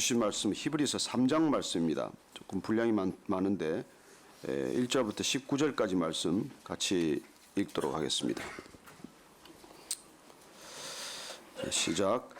주신 말씀 히브리서 3장 말씀입니다. 조금 분량이 많은데 1절부터 19절까지 말씀 같이 읽도록 하겠습니다. 시작.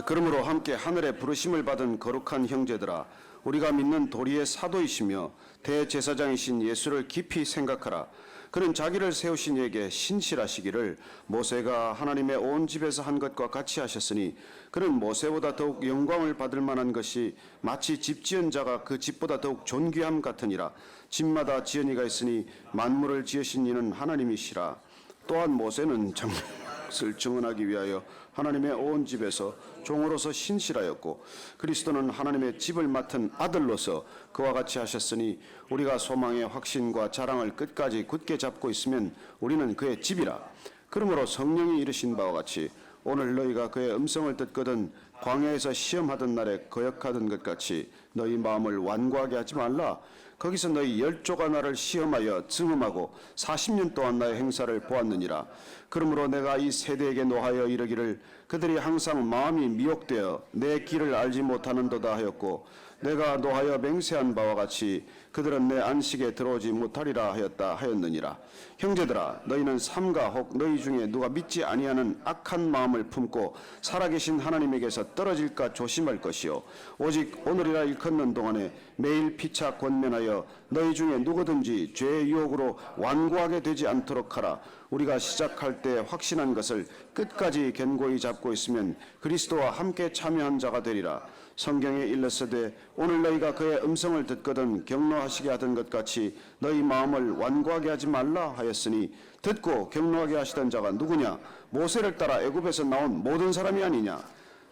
그러므로 함께 하늘에 부르심을 받은 거룩한 형제들아, 우리가 믿는 도리의 사도이시며 대제사장이신 예수를 깊이 생각하라. 그는 자기를 세우신 이에게 신실하시기를 모세가 하나님의 온 집에서 한 것과 같이 하셨으니, 그는 모세보다 더욱 영광을 받을 만한 것이 마치 집 지은 자가 그 집보다 더욱 존귀함 같으니라. 집마다 지은 이가 있으니 만물을 지으신 이는 하나님이시라. 또한 모세는 정것을 증언하기 위하여 하나님의 온 집에서 종으로서 신실하였고, 그리스도는 하나님의 집을 맡은 아들로서 그와 같이 하셨으니, 우리가 소망의 확신과 자랑을 끝까지 굳게 잡고 있으면 우리는 그의 집이라. 그러므로 성령이 이르신 바와 같이 오늘 너희가 그의 음성을 듣거든 광야에서 시험하던 날에 거역하던 것 같이 너희 마음을 완고하게 하지 말라. 거기서 너희 10조가 나를 시험하여 증음하고 40년 동안 나의 행사를 보았느니라. 그러므로 내가 이 세대에게 노하여 이르기를 그들이 항상 마음이 미혹되어 내 길을 알지 못하는도다 하였고, 내가 노하여 맹세한 바와 같이 그들은 내 안식에 들어오지 못하리라 하였느니라. 형제들아, 너희는 삼가 혹 너희 중에 누가 믿지 아니하는 악한 마음을 품고 살아계신 하나님에게서 떨어질까 조심할 것이요, 오직 오늘이라 일컫는 동안에 매일 피차 권면하여 너희 중에 누구든지 죄의 유혹으로 완고하게 되지 않도록 하라. 우리가 시작할 때 확신한 것을 끝까지 견고히 잡고 있으면 그리스도와 함께 참여한 자가 되리라. 성경에 일렀으되 오늘 너희가 그의 음성을 듣거든 경노하시게 하던 것 같이 너희 마음을 완고하게 하지 말라 하였으니, 듣고 경노하게 하시던 자가 누구냐? 모세를 따라 애굽에서 나온 모든 사람이 아니냐?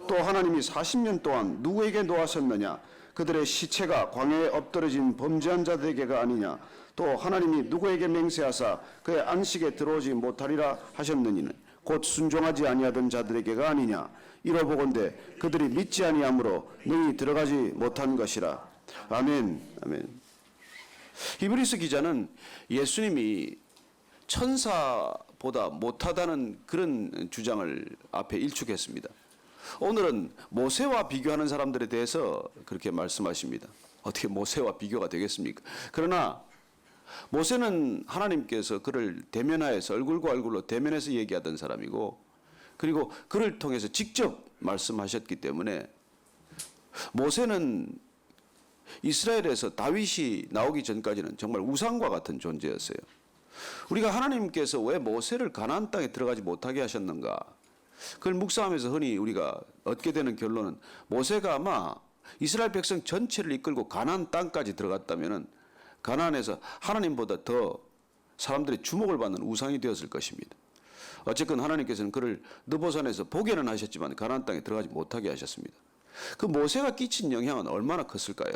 또 하나님이 40년 동안 누구에게 노하셨느냐? 그들의 시체가 광야에 엎드러진 범죄한 자들에게가 아니냐? 또 하나님이 누구에게 맹세하사 그의 안식에 들어오지 못하리라 하셨느니는 곧 순종하지 아니하던 자들에게가 아니냐? 이러보건대 그들이 믿지 아니하므로 능히 들어가지 못한 것이라. 아멘. 아멘. 히브리서 기자는 예수님이 천사보다 못하다는 그런 주장을 앞에 일축했습니다. 오늘은 모세와 비교하는 사람들에 대해서 그렇게 말씀하십니다. 어떻게 모세와 비교가 되겠습니까? 그러나 모세는 하나님께서 그를 대면하여서 얼굴과 얼굴로 대면해서 얘기하던 사람이고, 그리고 그를 통해서 직접 말씀하셨기 때문에 모세는 이스라엘에서 다윗이 나오기 전까지는 정말 우상과 같은 존재였어요. 우리가 하나님께서 왜 모세를 가나안 땅에 들어가지 못하게 하셨는가? 그걸 묵상하면서 흔히 우리가 얻게 되는 결론은, 모세가 아마 이스라엘 백성 전체를 이끌고 가나안 땅까지 들어갔다면은 가나안에서 하나님보다 더 사람들의 주목을 받는 우상이 되었을 것입니다. 어쨌건 하나님께서는 그를 느보산에서 보게는 하셨지만 가나안 땅에 들어가지 못하게 하셨습니다. 그 모세가 끼친 영향은 얼마나 컸을까요?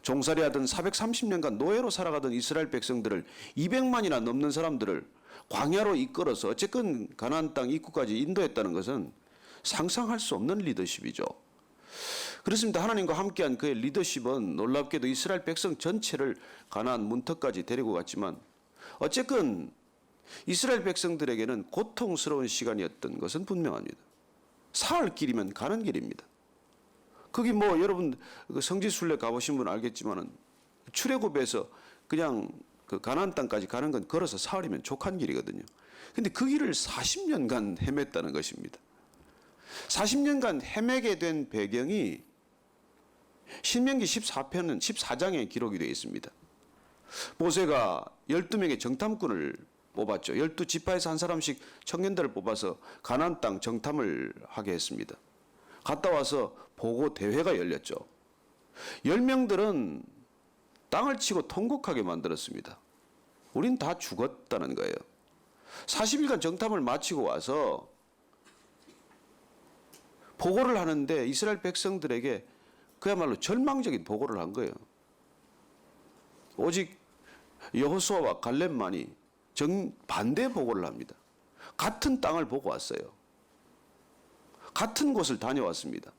종살이하던 430년간 노예로 살아가던 이스라엘 백성들을 200만이나 넘는 사람들을 광야로 이끌어서 어쨌건 가나안 땅 입구까지 인도했다는 것은 상상할 수 없는 리더십이죠. 그렇습니다. 하나님과 함께한 그의 리더십은 놀랍게도 이스라엘 백성 전체를 가나안 문턱까지 데리고 갔지만, 어쨌건 이스라엘 백성들에게는 고통스러운 시간이었던 것은 분명합니다. 사흘 길이면 가는 길입니다. 거기 뭐 여러분 성지순례 가보신 분 알겠지만은 출애굽에서 그냥 그 가나안 땅까지 가는 건 걸어서 사흘이면 족한 길이거든요. 근데 그 길을 40년간 헤맸다는 것입니다. 40년간 헤매게 된 배경이 신명기 14장에 기록이 되어 있습니다. 모세가 12명의 정탐꾼을 뽑았죠. 12지파에서 한 사람씩 청년들을 뽑아서 가나안 땅 정탐을 하게 했습니다. 갔다 와서 보고 대회가 열렸죠. 10명들은 땅을 치고 통곡하게 만들었습니다. 우린 다 죽었다는 거예요. 40일간 정탐을 마치고 와서 보고를 하는데 이스라엘 백성들에게 그야말로 절망적인 보고를 한 거예요. 오직 여호수아와 갈렙만이 정반대 보고를 합니다. 같은 땅을 보고 왔어요. 같은 곳을 다녀왔습니다.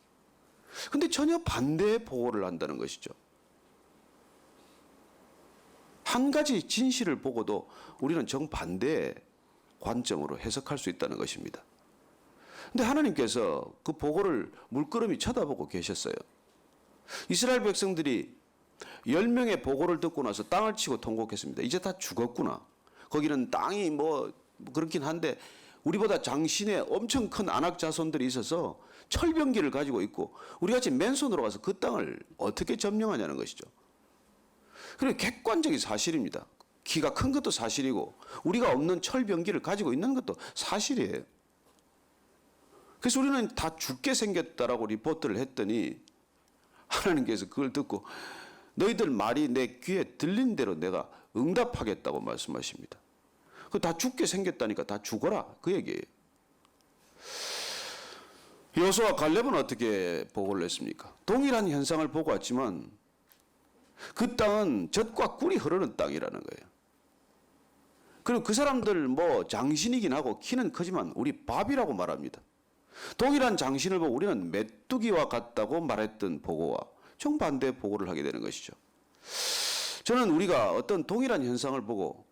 근데 전혀 반대의 보고를 한다는 것이죠. 한 가지 진실을 보고도 우리는 정반대의 관점으로 해석할 수 있다는 것입니다. 근데 하나님께서 그 보고를 물끄러미 쳐다보고 계셨어요. 이스라엘 백성들이 10명의 보고를 듣고 나서 땅을 치고 통곡했습니다. 이제 다 죽었구나. 거기는 땅이 뭐 그렇긴 한데 우리보다 장신의 엄청 큰 안악 자손들이 있어서 철병기를 가지고 있고 우리같이 맨손으로 가서 그 땅을 어떻게 점령하냐는 것이죠. 그리고 객관적인 사실입니다. 키가 큰 것도 사실이고 우리가 없는 철병기를 가지고 있는 것도 사실이에요. 그래서 우리는 다 죽게 생겼다라고 리포트를 했더니 하나님께서 그걸 듣고 너희들 말이 내 귀에 들린 대로 내가 응답하겠다고 말씀하십니다. 그 다 죽게 생겼다니까 다 죽어라 그 얘기예요. 여호수아와 갈렙은 어떻게 보고를 했습니까? 동일한 현상을 보고 왔지만 그 땅은 젖과 꿀이 흐르는 땅이라는 거예요. 그리고 그 사람들 뭐 장신이긴 하고 키는 크지만 우리 밥이라고 말합니다. 동일한 장신을 보고 우리는 메뚜기와 같다고 말했던 보고와 정반대 보고를 하게 되는 것이죠. 저는 우리가 어떤 동일한 현상을 보고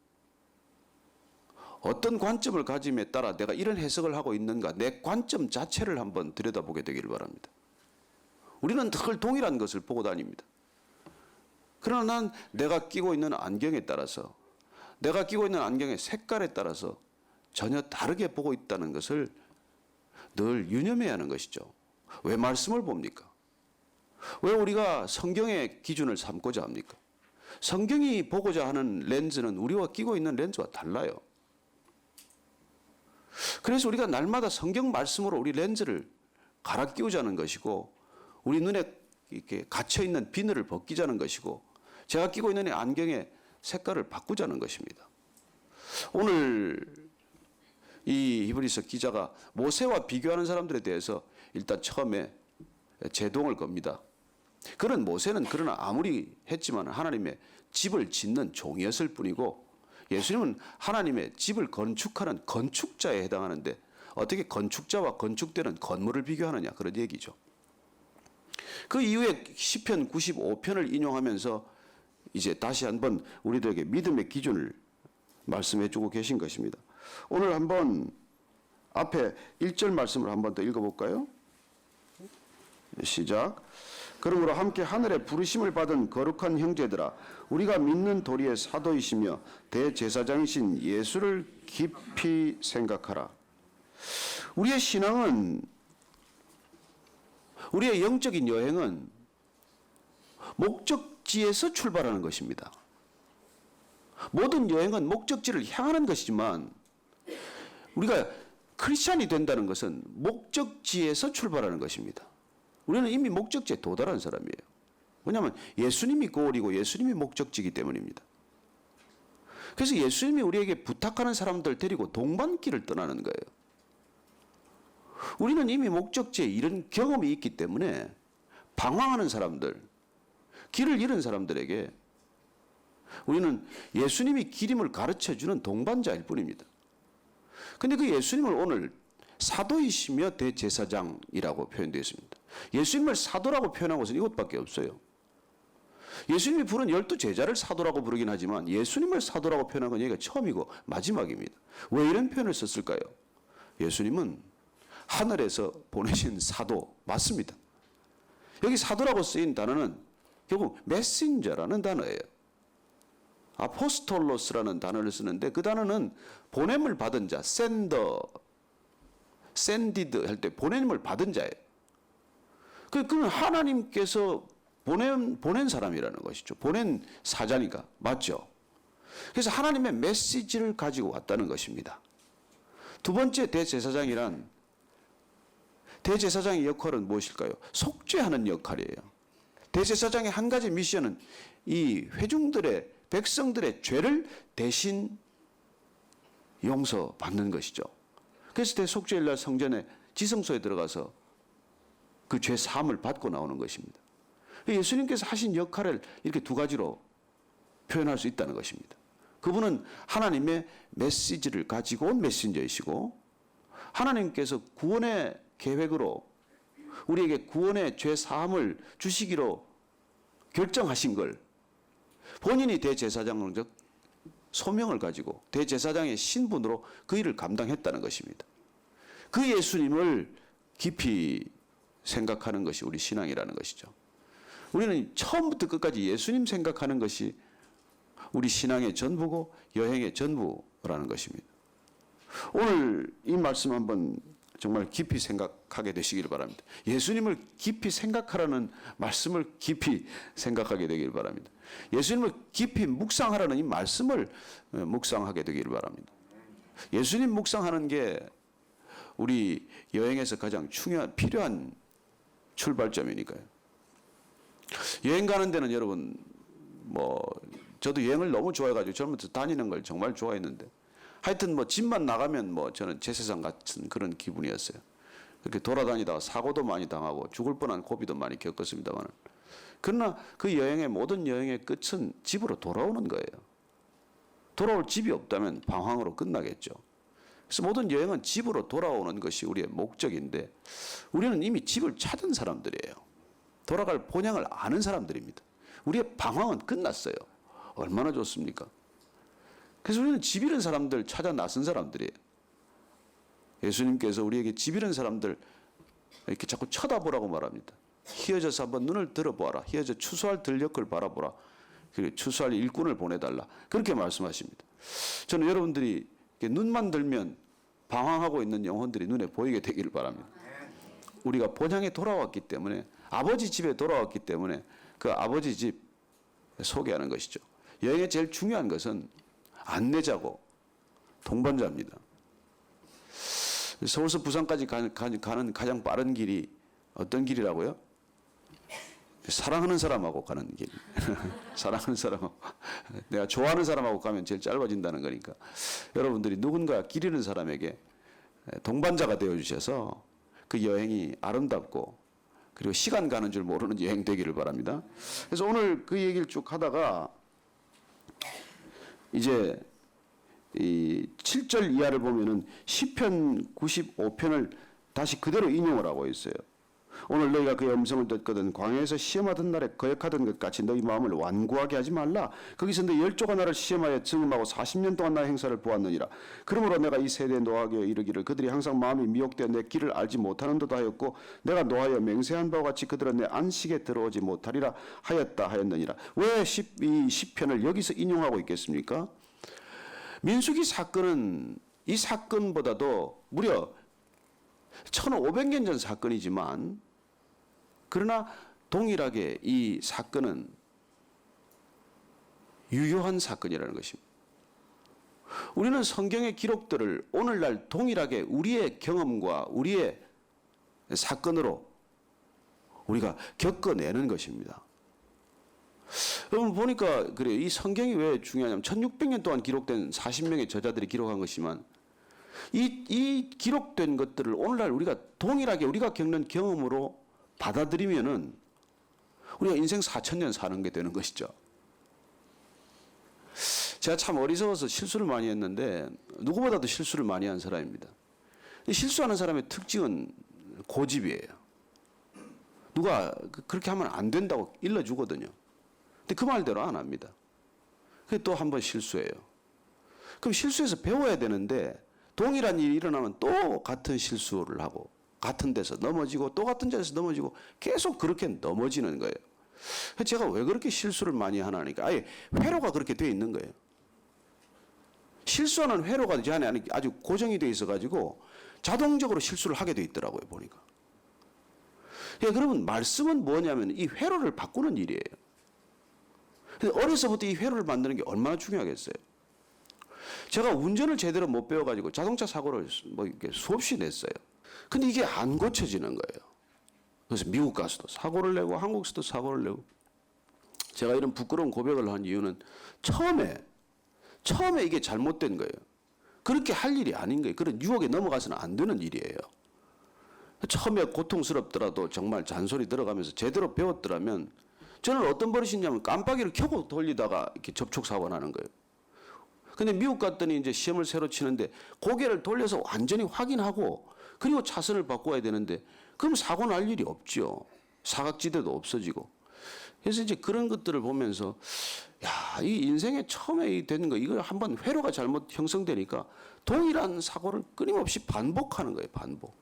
어떤 관점을 가짐에 따라 내가 이런 해석을 하고 있는가 내 관점 자체를 한번 들여다보게 되기를 바랍니다. 우리는 늘 동일한 것을 보고 다닙니다. 그러나 난 내가 끼고 있는 안경에 따라서 내가 끼고 있는 안경의 색깔에 따라서 전혀 다르게 보고 있다는 것을 늘 유념해야 하는 것이죠. 왜 말씀을 봅니까? 왜 우리가 성경의 기준을 삼고자 합니까? 성경이 보고자 하는 렌즈는 우리가 끼고 있는 렌즈와 달라요. 그래서 우리가 날마다 성경 말씀으로 우리 렌즈를 갈아 끼우자는 것이고 우리 눈에 이렇게 갇혀 있는 비늘을 벗기자는 것이고 제가 끼고 있는 안경의 색깔을 바꾸자는 것입니다. 오늘 이 히브리서 기자가 모세와 비교하는 사람들에 대해서 일단 처음에 제동을 겁니다. 그런 모세는 그러나 아무리 했지만 하나님의 집을 짓는 종이었을 뿐이고 예수님은 하나님의 집을 건축하는 건축자에 해당하는데 어떻게 건축자와 건축되는 건물을 비교하느냐 그런 얘기죠. 그 이후에 시편 95편을 인용하면서 이제 다시 한번 우리들에게 믿음의 기준을 말씀해 주고 계신 것입니다. 오늘 한번 앞에 1절 말씀을 한번 더 읽어볼까요? 시작. 그러므로 함께 하늘에 부르심을 받은 거룩한 형제들아 우리가 믿는 도리의 사도이시며 대제사장이신 예수를 깊이 생각하라. 우리의 신앙은 우리의 영적인 여행은 목적지에서 출발하는 것입니다. 모든 여행은 목적지를 향하는 것이지만 우리가 크리스찬이 된다는 것은 목적지에서 출발하는 것입니다. 우리는 이미 목적지에 도달한 사람이에요. 왜냐하면 예수님이 고울이고 예수님이 목적지이기 때문입니다. 그래서 예수님이 우리에게 부탁하는 사람들 데리고 동반길을 떠나는 거예요. 우리는 이미 목적지에 이런 경험이 있기 때문에 방황하는 사람들, 길을 잃은 사람들에게 우리는 예수님이 길임을 가르쳐주는 동반자일 뿐입니다. 그런데 그 예수님을 오늘 사도이시며 대제사장이라고 표현되어 있습니다. 예수님을 사도라고 표현한 것은 이것밖에 없어요. 예수님이 부른 12제자를 사도라고 부르긴 하지만 예수님을 사도라고 표현한 건 여기가 처음이고 마지막입니다. 왜 이런 표현을 썼을까요? 예수님은 하늘에서 보내신 사도 맞습니다. 여기 사도라고 쓰인 단어는 결국 메신저라는 단어예요. 아포스톨로스라는 단어를 쓰는데 그 단어는 보냄을 받은 자, 샌디드 할 때 보냄을 받은 자예요. 그는 하나님께서 보낸 사람이라는 것이죠. 보낸 사자니까 맞죠. 그래서 하나님의 메시지를 가지고 왔다는 것입니다. 두 번째 대제사장이란 대제사장의 역할은 무엇일까요? 속죄하는 역할이에요. 대제사장의 한 가지 미션은 이 회중들의 백성들의 죄를 대신 용서받는 것이죠. 그래서 대속죄일날 성전에 지성소에 들어가서 그 죄 사함을 받고 나오는 것입니다. 예수님께서 하신 역할을 이렇게 두 가지로 표현할 수 있다는 것입니다. 그분은 하나님의 메시지를 가지고 온 메신저이시고 하나님께서 구원의 계획으로 우리에게 구원의 죄 사함을 주시기로 결정하신 걸 본인이 대제사장적 소명을 가지고 대제사장의 신분으로 그 일을 감당했다는 것입니다. 그 예수님을 깊이 생각하는 것이 우리 신앙이라는 것이죠. 우리는 처음부터 끝까지 예수님 생각하는 것이 우리 신앙의 전부고 여행의 전부라는 것입니다. 오늘 이 말씀 한번 정말 깊이 생각하게 되시길 바랍니다. 예수님을 깊이 생각하라는 말씀을 깊이 생각하게 되길 바랍니다. 예수님을 깊이 묵상하라는 이 말씀을 묵상하게 되길 바랍니다. 예수님 묵상하는 게 우리 여행에서 가장 필요한 출발점이니까요. 여행 가는 데는 여러분 저도 여행을 너무 좋아해가지고 젊어서 다니는 걸 정말 좋아했는데 하여튼 집만 나가면 저는 제 세상 같은 그런 기분이었어요. 그렇게 돌아다니다가 사고도 많이 당하고 죽을 뻔한 고비도 많이 겪었습니다만 그러나 그 여행의 모든 여행의 끝은 집으로 돌아오는 거예요. 돌아올 집이 없다면 방황으로 끝나겠죠. 그래서 모든 여행은 집으로 돌아오는 것이 우리의 목적인데 우리는 이미 집을 찾은 사람들이에요. 돌아갈 본향을 아는 사람들입니다. 우리의 방황은 끝났어요. 얼마나 좋습니까? 그래서 우리는 집 잃은 사람들 찾아 나선 사람들이에요. 예수님께서 우리에게 집 잃은 사람들 이렇게 자꾸 쳐다보라고 말합니다. 희어져서 한번 눈을 들어보아라. 희어져 추수할 들녘을 바라보라. 그리고 추수할 일꾼을 보내달라. 그렇게 말씀하십니다. 저는 여러분들이 눈만 들면 방황하고 있는 영혼들이 눈에 보이게 되기를 바랍니다. 우리가 본향에 돌아왔기 때문에 아버지 집에 돌아왔기 때문에 그 아버지 집 소개하는 것이죠. 여행의 제일 중요한 것은 안내자고 동반자입니다. 서울서 부산까지 가는 가장 빠른 길이 어떤 길이라고요? 사랑하는 사람하고 가는 길. 사랑하는 사람하고 내가 좋아하는 사람하고 가면 제일 짧아진다는 거니까 여러분들이 누군가 길 잃은 사람에게 동반자가 되어주셔서 그 여행이 아름답고 그리고 시간 가는 줄 모르는 여행 되기를 바랍니다. 그래서 오늘 그 얘기를 쭉 하다가 이제 이 7절 이하를 보면은 시편 95편을 다시 그대로 인용을 하고 있어요. 오늘 너희가 그의 음성을 듣거든 광야에서 시험하던 날에 거역하던 것 같이 너희 마음을 완고하게 하지 말라. 거기서 너희 열조가 나를 시험하여 증음하고 40년 동안 나의 행사를 보았느니라. 그러므로 내가 이 세대에 노하게 이르기를 그들이 항상 마음이 미혹되어 내 길을 알지 못하는도다 하였고 내가 노하여 맹세한 바와 같이 그들은 내 안식에 들어오지 못하리라 하였다 하였느니라. 왜 이 시편을 여기서 인용하고 있겠습니까? 민수기 사건은 이 사건보다도 무려 1500년 전 사건이지만 그러나 동일하게 이 사건은 유효한 사건이라는 것입니다. 우리는 성경의 기록들을 오늘날 동일하게 우리의 경험과 우리의 사건으로 우리가 겪어내는 것입니다. 여러분 보니까 그래요. 이 성경이 왜 중요하냐면 1600년 동안 기록된 40명의 저자들이 기록한 것이지만 이 기록된 것들을 오늘날 우리가 동일하게 우리가 겪는 경험으로 받아들이면은 우리가 인생 4000년 사는 게 되는 것이죠. 제가 참 어리석어서 실수를 많이 했는데 누구보다도 실수를 많이 한 사람입니다. 실수하는 사람의 특징은 고집이에요. 누가 그렇게 하면 안 된다고 일러주거든요. 근데 그 말대로 안 합니다. 그게 또 한 번 실수해요. 그럼 실수해서 배워야 되는데 동일한 일이 일어나면 또 같은 실수를 하고 같은 데서 넘어지고 또 같은 자리에서 넘어지고 계속 그렇게 넘어지는 거예요. 제가 왜 그렇게 실수를 많이 하나니까 아예 회로가 그렇게 되어 있는 거예요. 실수하는 회로가 제 안에 아주 고정이 되어 있어가지고 자동적으로 실수를 하게 되어 있더라고요 보니까. 그러면 말씀은 뭐냐면 이 회로를 바꾸는 일이에요. 어려서부터 이 회로를 만드는 게 얼마나 중요하겠어요. 제가 운전을 제대로 못 배워가지고 자동차 사고를 이렇게 수없이 냈어요. 근데 이게 안 고쳐지는 거예요. 그래서 미국 가서도 사고를 내고 한국에서도 사고를 내고 제가 이런 부끄러운 고백을 한 이유는 처음에 이게 잘못된 거예요. 그렇게 할 일이 아닌 거예요. 그런 유혹에 넘어가서는 안 되는 일이에요. 처음에 고통스럽더라도 정말 잔소리 들어가면서 제대로 배웠더라면 저는 어떤 버릇이 있냐면 깜빡이를 켜고 돌리다가 이렇게 접촉사고가 나는 거예요. 근데 미국 갔더니 이제 시험을 새로 치는데 고개를 돌려서 완전히 확인하고 그리고 차선을 바꿔야 되는데 그럼 사고 날 일이 없죠. 사각지대도 없어지고. 그래서 이제 그런 것들을 보면서 야, 이 인생에 처음에 되는 거 이거 한번 회로가 잘못 형성되니까 동일한 사고를 끊임없이 반복하는 거예요. 반복.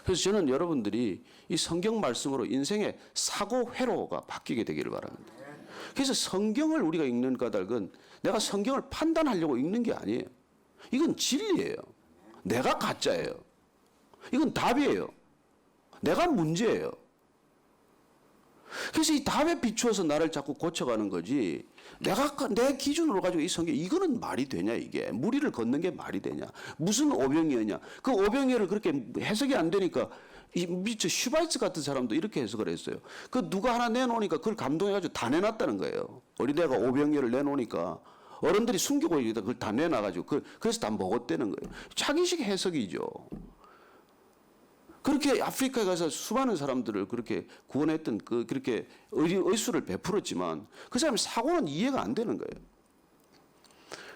그래서 저는 여러분들이 이 성경 말씀으로 인생의 사고 회로가 바뀌게 되기를 바랍니다. 그래서 성경을 우리가 읽는 까닭은 내가 성경을 판단하려고 읽는 게 아니에요. 이건 진리예요. 내가 가짜예요. 이건 답이에요. 내가 문제예요. 그래서 이 답에 비추어서 나를 자꾸 고쳐가는 거지. 내가 내 기준으로 가지고 이 성경 이거는 말이 되냐 이게. 무리를 걷는 게 말이 되냐. 무슨 오병이어냐. 그 오병이어를 그렇게 해석이 안 되니까 이 미처 슈바이츠 같은 사람도 이렇게 해석을 했어요. 그 누가 하나 내놓으니까 그걸 감동해가지고 다 내놨다는 거예요. 어린애가 오병이어를 내놓으니까 어른들이 숨기고 있다 그걸 다 내놔가지고 그래서 다 먹었다는 거예요. 자기식 해석이죠. 그렇게 아프리카에 가서 수많은 사람들을 그렇게 구원했던 그렇게 의수를 베풀었지만 그 사람의 사고는 이해가 안 되는 거예요.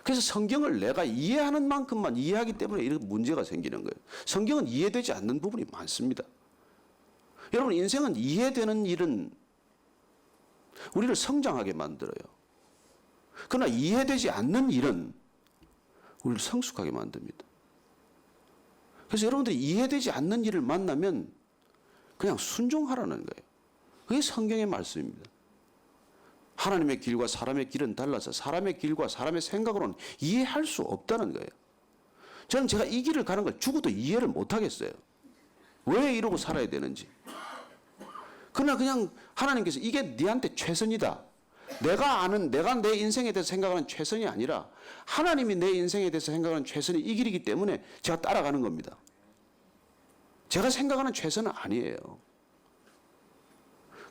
그래서 성경을 내가 이해하는 만큼만 이해하기 때문에 이런 문제가 생기는 거예요. 성경은 이해되지 않는 부분이 많습니다. 여러분 인생은 이해되는 일은 우리를 성장하게 만들어요. 그러나 이해되지 않는 일은 우리를 성숙하게 만듭니다. 그래서 여러분들이 이해되지 않는 일을 만나면 그냥 순종하라는 거예요. 그게 성경의 말씀입니다. 하나님의 길과 사람의 길은 달라서 사람의 길과 사람의 생각으로는 이해할 수 없다는 거예요. 저는 제가 이 길을 가는 걸 죽어도 이해를 못 하겠어요. 왜 이러고 살아야 되는지. 그러나 그냥 하나님께서 이게 네한테 최선이다. 내가 내 인생에 대해서 생각하는 최선이 아니라 하나님이 내 인생에 대해서 생각하는 최선이 이 길이기 때문에 제가 따라가는 겁니다. 제가 생각하는 최선은 아니에요.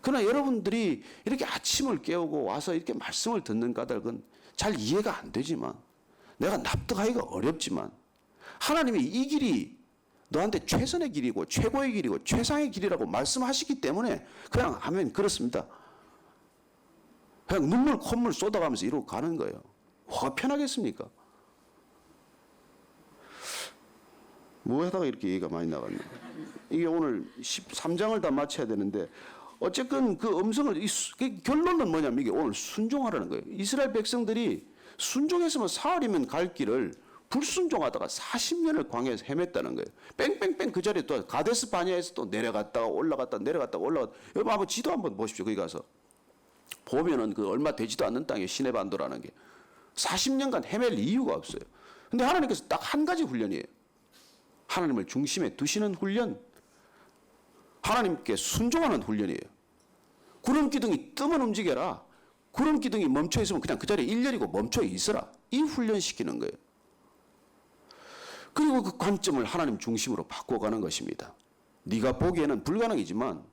그러나 여러분들이 이렇게 아침을 깨우고 와서 이렇게 말씀을 듣는 까닭은 잘 이해가 안 되지만 내가 납득하기가 어렵지만 하나님이 이 길이 너한테 최선의 길이고 최고의 길이고 최상의 길이라고 말씀하시기 때문에 그냥 하면 그렇습니다. 그냥 눈물 콧물 쏟아가면서 이러고 가는 거예요. 뭐가 편하겠습니까? 뭐 하다가 이렇게 얘기가 많이 나갔나. 이게 오늘 13장을 다 마쳐야 되는데 어쨌든 그 음성을 결론은 뭐냐면 이게 오늘 순종하라는 거예요. 이스라엘 백성들이 순종했으면 사흘이면 갈 길을 불순종하다가 40년을 광야에서 헤맸다는 거예요. 뺑뺑뺑 그 자리에 또 가데스 바냐에서 또 내려갔다가 올라갔다 내려갔다가 올라갔다. 여러분 한번 지도 한번 보십시오. 거기 가서 보면은 그 얼마 되지도 않는 땅에 시내반도라는 게 40년간 헤맬 이유가 없어요. 근데 하나님께서 딱 한 가지 훈련이에요. 하나님을 중심에 두시는 훈련, 하나님께 순종하는 훈련이에요. 구름 기둥이 뜨면 움직여라. 구름 기둥이 멈춰 있으면 그냥 그 자리에 일렬이고 멈춰 있어라. 이 훈련시키는 거예요. 그리고 그 관점을 하나님 중심으로 바꿔가는 것입니다. 네가 보기에는 불가능이지만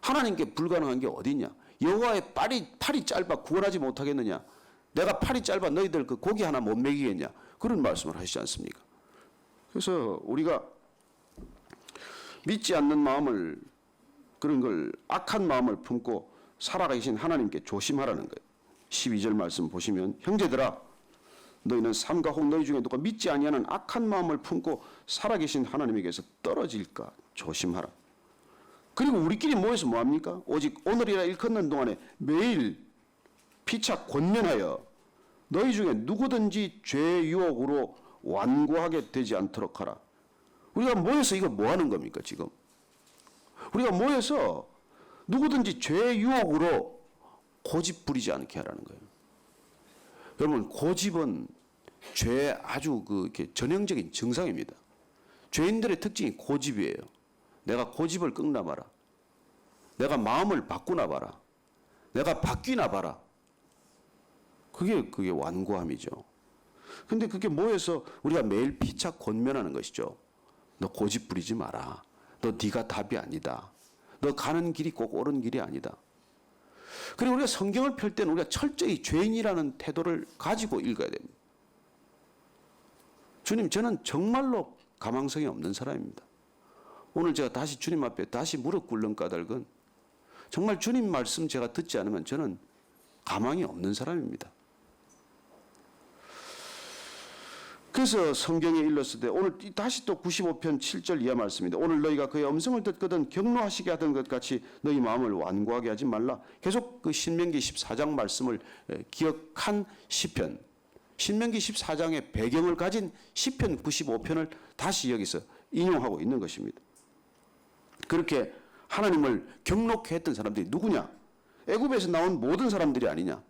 하나님께 불가능한 게 어디 있냐? 여호와의 팔이 짧아 구원하지 못하겠느냐? 내가 팔이 짧아 너희들 그 고기 하나 못 먹이겠냐? 그런 말씀을 하시지 않습니까? 그래서 우리가 믿지 않는 마음을 그런 걸 악한 마음을 품고 살아가신 하나님께 조심하라는 거예요. 12절 말씀 보시면 형제들아 너희는 삼가 혹 너희 중에 누가 믿지 아니하는 악한 마음을 품고 살아계신 하나님에게서 떨어질까 조심하라. 그리고 우리끼리 모여서 뭐합니까? 오직 오늘이라 일컫는 동안에 매일 피차 권면하여 너희 중에 누구든지 죄의 유혹으로 완고하게 되지 않도록 하라. 우리가 모여서 이거 뭐 하는 겁니까 지금? 우리가 모여서 누구든지 죄의 유혹으로 고집 부리지 않게 하라는 거예요. 여러분 고집은 죄의 아주 이렇게 전형적인 증상입니다. 죄인들의 특징이 고집이에요. 내가 고집을 꺾나 봐라. 내가 마음을 바꾸나 봐라. 내가 바뀌나 봐라. 그게 완고함이죠. 근데 그게 모여서 우리가 매일 피차 권면하는 것이죠. 너 고집 부리지 마라. 너 네가 답이 아니다. 너 가는 길이 꼭 옳은 길이 아니다. 그리고 우리가 성경을 펼 때는 우리가 철저히 죄인이라는 태도를 가지고 읽어야 됩니다. 주님, 저는 정말로 가망성이 없는 사람입니다. 오늘 제가 다시 주님 앞에 다시 무릎 꿇는 까닭은 정말 주님 말씀 제가 듣지 않으면 저는 가망이 없는 사람입니다. 그래서 성경에 일렀을 때 오늘 다시 또 95편 7절 이하 말씀인데 오늘 너희가 그의 음성을 듣거든 경노하시게 하던 것 같이 너희 마음을 완고하게 하지 말라. 계속 그 신명기 14장 말씀을 기억한 시편, 신명기 14장의 배경을 가진 시편 95편을 다시 여기서 인용하고 있는 것입니다. 그렇게 하나님을 경록해 했던 사람들이 누구냐? 애굽에서 나온 모든 사람들이 아니냐?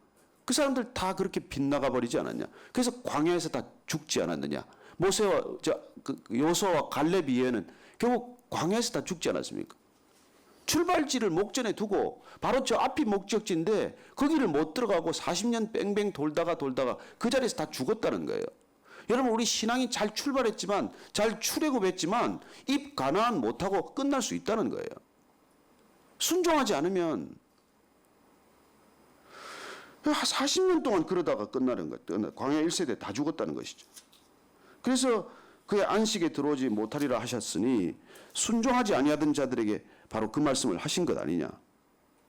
그 사람들 다 그렇게 빗나가 버리지 않았냐? 그래서 광야에서 다 죽지 않았느냐? 모세와 여호수아와 갈렙 이외에는 결국 광야에서 다 죽지 않았습니까? 출발지를 목전에 두고 바로 저 앞이 목적지인데 거기를 못 들어가고 40년 뺑뺑 돌다가 그 자리에서 다 죽었다는 거예요. 여러분, 우리 신앙이 잘 출발했지만, 잘 출애굽했지만 입 가나안 못하고 끝날 수 있다는 거예요. 순종하지 않으면 40년 동안 그러다가 끝나는 것, 광야 1세대 다 죽었다는 것이죠. 그래서 그의 안식에 들어오지 못하리라 하셨으니 순종하지 아니하던 자들에게 바로 그 말씀을 하신 것 아니냐.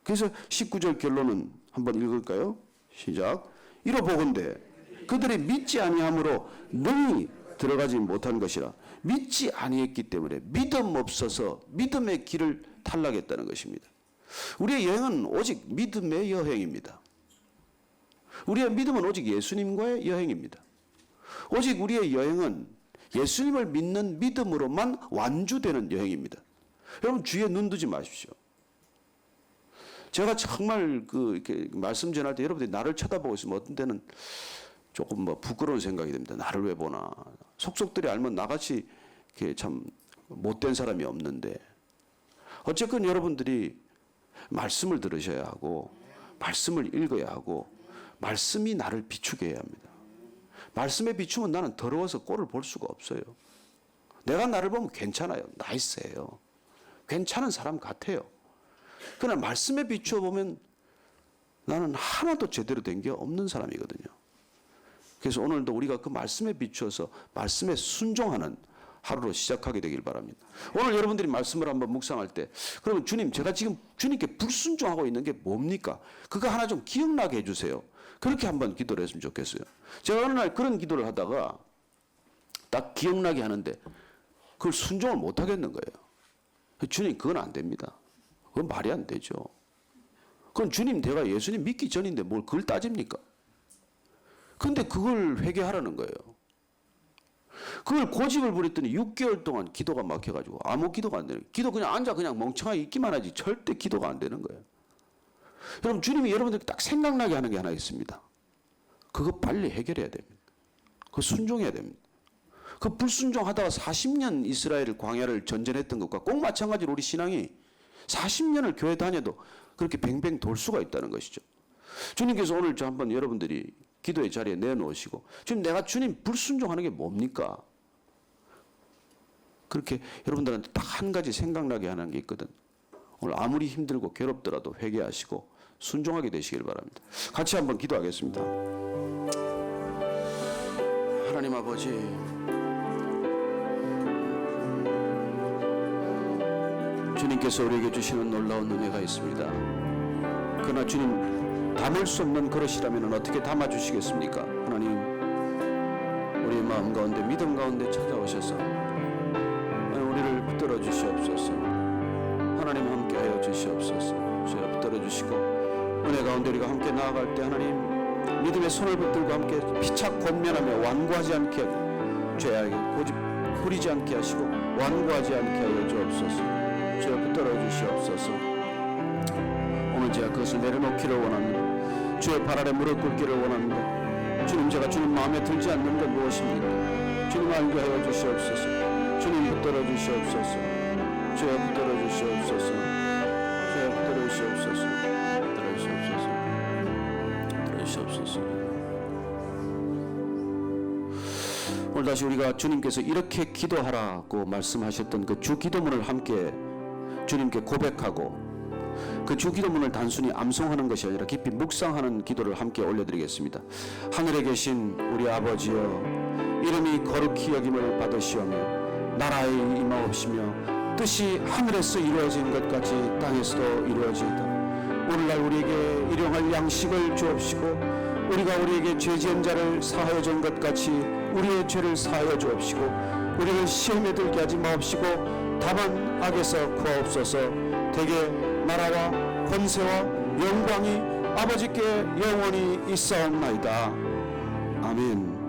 그래서 19절 결론은 한번 읽을까요? 시작. 이러보건대 그들이 믿지 아니함으로 능히 들어가지 못한 것이라. 믿지 아니했기 때문에 믿음 없어서 믿음의 길을 탈락했다는 것입니다. 우리의 여행은 오직 믿음의 여행입니다. 우리의 믿음은 오직 예수님과의 여행입니다. 오직 우리의 여행은 예수님을 믿는 믿음으로만 완주되는 여행입니다. 여러분, 주위에 눈 두지 마십시오. 제가 정말 이렇게 말씀 전할 때 여러분들이 나를 쳐다보고 있으면 어떤 때는 조금 부끄러운 생각이 듭니다. 나를 왜 보나. 속속들이 알면 나같이 이렇게 참 못된 사람이 없는데, 어쨌건 여러분들이 말씀을 들으셔야 하고 말씀을 읽어야 하고 말씀이 나를 비추게 해야 합니다. 말씀에 비추면 나는 더러워서 꼴을 볼 수가 없어요. 내가 나를 보면 괜찮아요. 나이스해요. 괜찮은 사람 같아요. 그러나 말씀에 비추어 보면 나는 하나도 제대로 된 게 없는 사람이거든요. 그래서 오늘도 우리가 그 말씀에 비추어서 말씀에 순종하는 하루로 시작하게 되길 바랍니다. 오늘 여러분들이 말씀을 한번 묵상할 때, 그러면 주님, 제가 지금 주님께 불순종하고 있는 게 뭡니까? 그거 하나 좀 기억나게 해주세요. 그렇게 한번 기도를 했으면 좋겠어요. 제가 어느 날 그런 기도를 하다가 딱 기억나게 하는데 그걸 순종을 못 하겠는 거예요. 주님, 그건 안 됩니다. 그건 말이 안 되죠. 그건 주님, 내가 예수님 믿기 전인데 뭘 그걸 따집니까? 근데 그걸 회개하라는 거예요. 그걸 고집을 부렸더니 6개월 동안 기도가 막혀가지고 아무 기도가 안 되는 거예요. 기도 그냥 앉아 그냥 멍청하게 있기만 하지 절대 기도가 안 되는 거예요. 여러분, 주님이 여러분들께 딱 생각나게 하는 게 하나 있습니다. 그거 빨리 해결해야 됩니다. 그거 순종해야 됩니다. 그 불순종하다가 40년 이스라엘 광야를 전전했던 것과 꼭 마찬가지로 우리 신앙이 40년을 교회 다녀도 그렇게 뱅뱅 돌 수가 있다는 것이죠. 주님께서 오늘 저 한번 여러분들이 기도의 자리에 내놓으시고, 지금 내가 주님 불순종하는 게 뭡니까? 그렇게 여러분들한테 딱 한 가지 생각나게 하는 게 있거든. 오늘 아무리 힘들고 괴롭더라도 회개하시고 순종하게 되시길 바랍니다. 같이 한번 기도하겠습니다. 하나님 아버지, 주님께서 우리에게 주시는 놀라운 은혜가 있습니다. 그러나 주님, 담을 수 없는 그릇이라면 어떻게 담아주시겠습니까? 하나님, 우리의 마음 가운데 믿음 가운데 찾아오셔서 우리를 붙들어 주시옵소서. 하나님, 함께하여 주시옵소서. 주여 붙들어 주시고 은혜 가운데 우리가 함께 나아갈 때 하나님 믿음의 손을 붙들고 함께 피차 권면하며 완고하지 않게 하고 죄악에 고집 부리지 않게 하시고 완고하지 않게 하여 주옵소서. 주여 붙들어 주시옵소서. 오늘 제가 그것을 내려놓기를 원합니다. 주의 발 아래 무릎 꿇기를 원합니다. 주님, 제가 주님 마음에 들지 않는 건 무엇입니까? 주님 알게 하여 주시옵소서. 주님 붙들어 주시옵소서. 주여 붙들어 주시옵소서. 주여 붙들어 주시옵소서. 붙들어 주시옵소서. 붙들어 주시옵소서. 오늘 다시 우리가 주님께서 이렇게 기도하라고 말씀하셨던 그 주 기도문을 함께 주님께 고백하고 그 주 기도문을 단순히 암송하는 것이 아니라 깊이 묵상하는 기도를 함께 올려드리겠습니다. 하늘에 계신 우리 아버지여, 이름이 거룩히 여김을 받으시오며 나라에 임하옵시며 뜻이 하늘에서 이루어진 것 같이 땅에서도 이루어지이다. 오늘날 우리에게 일용할 양식을 주옵시고 우리가 우리에게 죄 지은 자를 사하여 준 것 같이 우리의 죄를 사하여 주옵시고 우리를 시험에 들게 하지 마옵시고 다만 악에서 구하옵소서. 대개 나라와 권세와 영광이 아버지께 영원히 있사옵나이다. 아멘.